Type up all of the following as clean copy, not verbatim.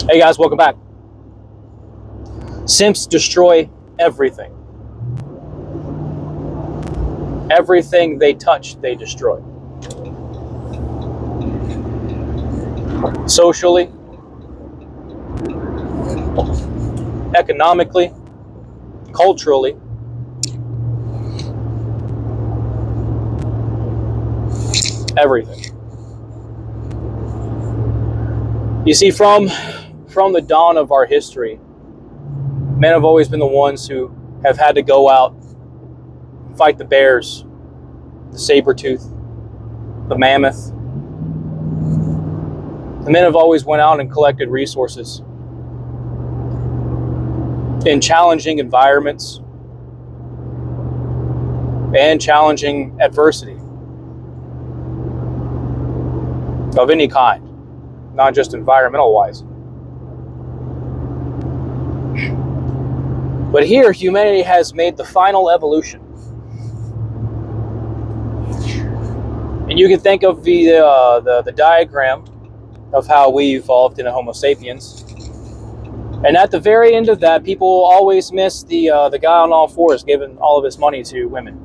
Hey guys, welcome back. Simps destroy everything. Everything they touch, they destroy. Socially, economically, culturally. Everything. You see, from the dawn of our history, men have always been the ones who have had to go out, fight the bears, the saber-tooth, the mammoth. The men have always went out and collected resources in challenging environments and challenging adversity of any kind, not just environmental wise. But here, humanity has made the final evolution. And you can think of the diagram of how we evolved into Homo sapiens. And at the very end of that, people always miss the guy on all fours giving all of his money to women.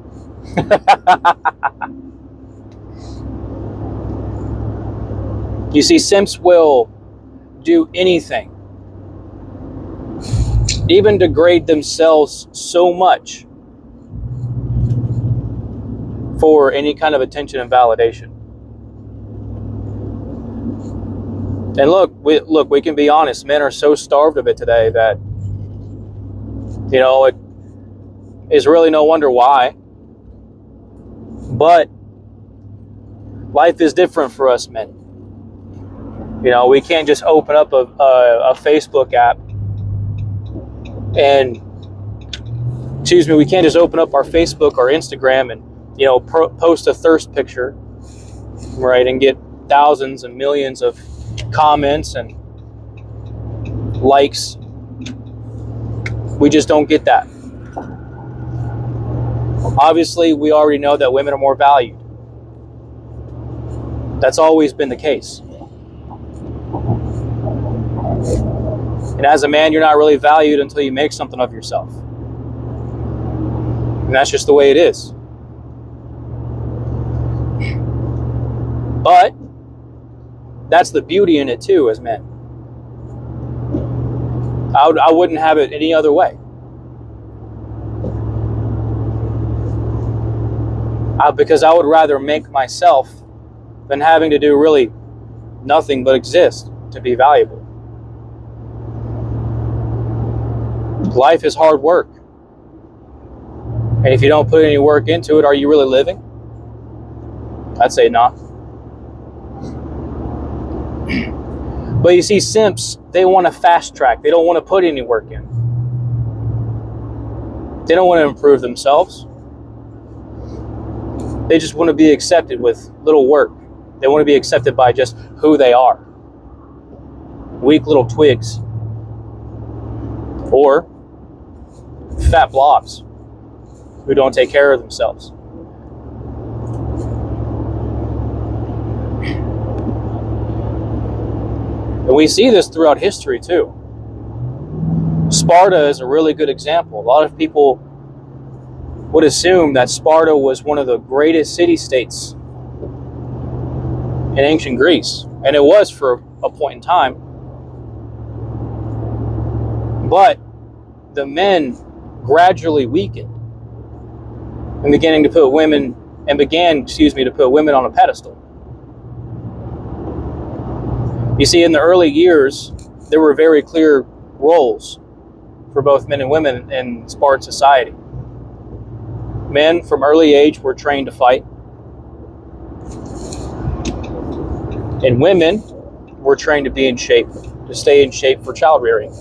You see, simps will do anything, even degrade themselves so much for any kind of attention and validation. And look, we can be honest. Men are so starved of it today that, it is really no wonder why. But life is different for us men. We can't just open up a Facebook app and, we can't just open up our Facebook or Instagram and, post a thirst picture, right, and get thousands and millions of comments and likes. We just don't get that. Obviously, we already know that women are more valued. That's always been the case. And as a man, you're not really valued until you make something of yourself. And that's just the way it is. But that's the beauty in it too, as men. I wouldn't have it any other way. Because I would rather make myself than having to do really nothing but exist to be valuable. Life is hard work. And if you don't put any work into it, are you really living? I'd say not. But you see, simps, they want to fast track. They don't want to put any work in. They don't want to improve themselves. They just want to be accepted with little work. They want to be accepted by just who they are. Weak little twigs. Or fat blobs who don't take care of themselves. And we see this throughout history too. Sparta is a really good example. A lot of people would assume that Sparta was one of the greatest city-states in ancient Greece. And it was for a point in time. But the men gradually weakened and began to put women on a pedestal. You see, in the early years, there were very clear roles for both men and women in Spartan society. Men from early age were trained to fight, and women were trained to be in shape, to stay in shape for child rearing.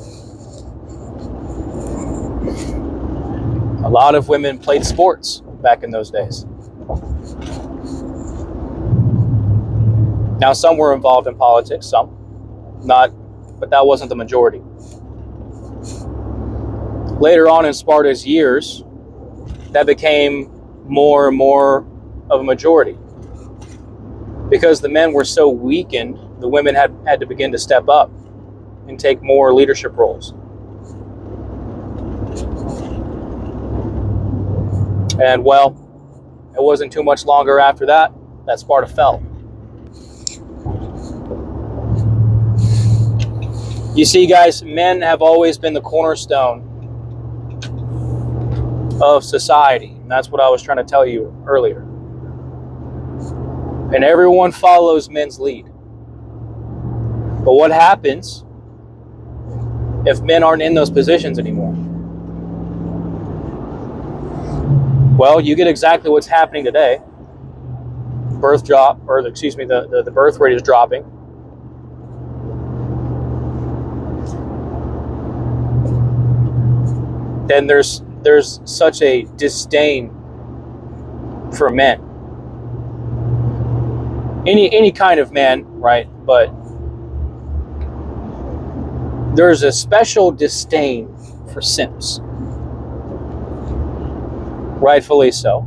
A lot of women played sports back in those days. Now, some were involved in politics, some not, but that wasn't the majority. Later on in Sparta's years, that became more and more of a majority. Because the men were so weakened, the women had to begin to step up. and take more leadership roles. And well, it wasn't too much longer after that Sparta fell. You see, guys, men have always been the cornerstone of society. And that's what I was trying to tell you earlier. And everyone follows men's lead. But what happens if men aren't in those positions anymore? Well, you get exactly what's happening today. The birth rate is dropping. Then there's such a disdain for men. Any kind of man, right? But there's a special disdain for simps. Rightfully so.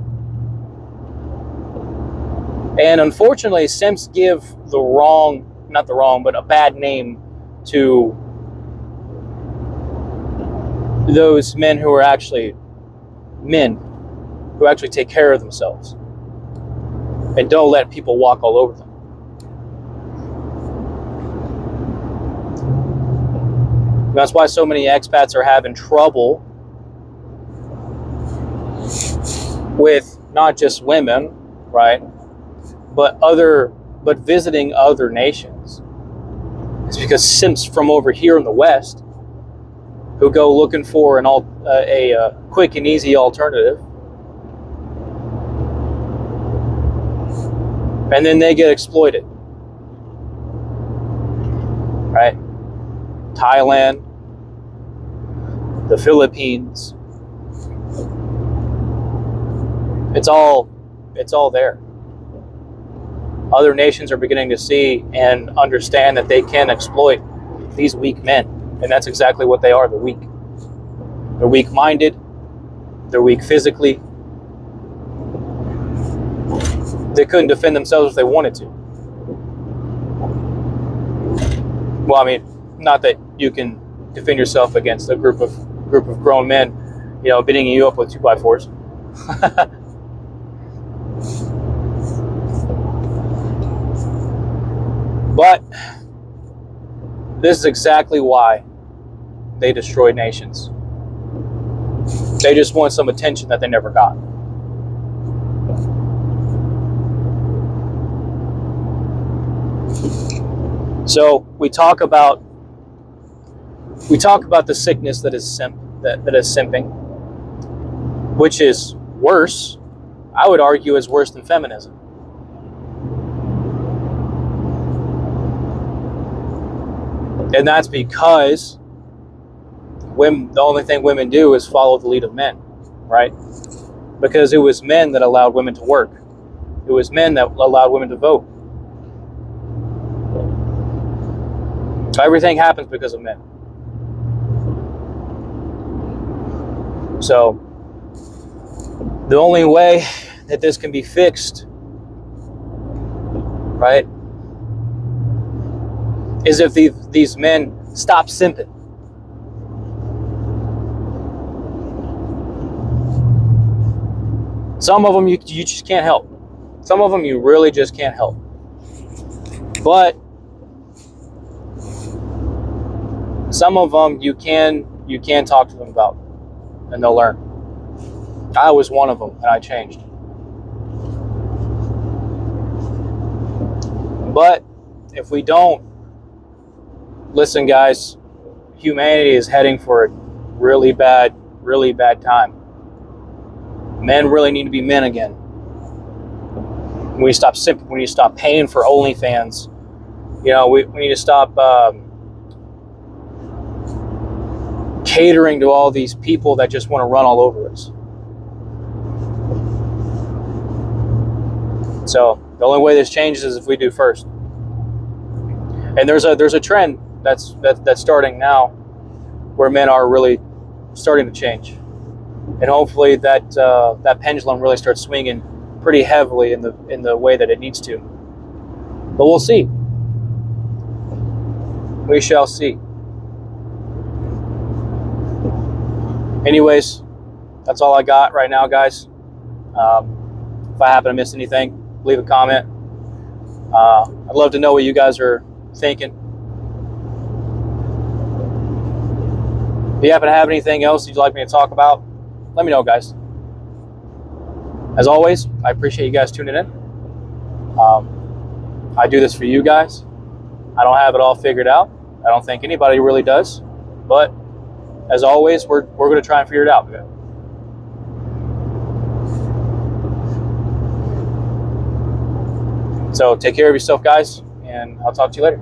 And unfortunately, simps give a bad name to those men who are actually men, who actually take care of themselves and don't let people walk all over them. That's why so many expats are having trouble with not just women, right, but visiting other nations. It's because simps from over here in the West who go looking for a quick and easy alternative, and then they get exploited, right? Thailand, the Philippines, it's all there. Other nations are beginning to see and understand that they can exploit these weak men, and that's exactly what they are. They're weak. They're weak-minded. They're weak physically. They couldn't defend themselves if they wanted to. Well, I mean, not that you can defend yourself against a group of grown men, beating you up with 2x4s. But this is exactly why they destroyed nations. They just want some attention that they never got. So we talk about the sickness that is simping, which is worse. I would argue is worse than feminism. And that's because the only thing women do is follow the lead of men, right? Because it was men that allowed women to work. It was men that allowed women to vote. So everything happens because of men. So the only way that this can be fixed, right, is if these men stop simping. Some of them you just can't help. Some of them you really just can't help. But some of them you can talk to them about, and they'll learn. I was one of them, and I changed. But if we don't listen, guys, humanity is heading for a really bad time. Men really need to be men again. We need to stop simping. We need to stop paying for OnlyFans. We need to stop catering to all these people that just want to run all over us. So the only way this changes is if we do first. And there's a trend that's starting now, where men are really starting to change, and hopefully that pendulum really starts swinging pretty heavily in the way that it needs to. But we'll see. We shall see. Anyways, that's all I got right now, guys. If I happen to miss anything, leave a comment. I'd love to know what you guys are thinking. If you happen to have anything else you'd like me to talk about, let me know, guys. As always, I appreciate you guys tuning in. I do this for you guys. I don't have it all figured out. I don't think anybody really does. But as always, we're going to try and figure it out. So take care of yourself, guys, and I'll talk to you later.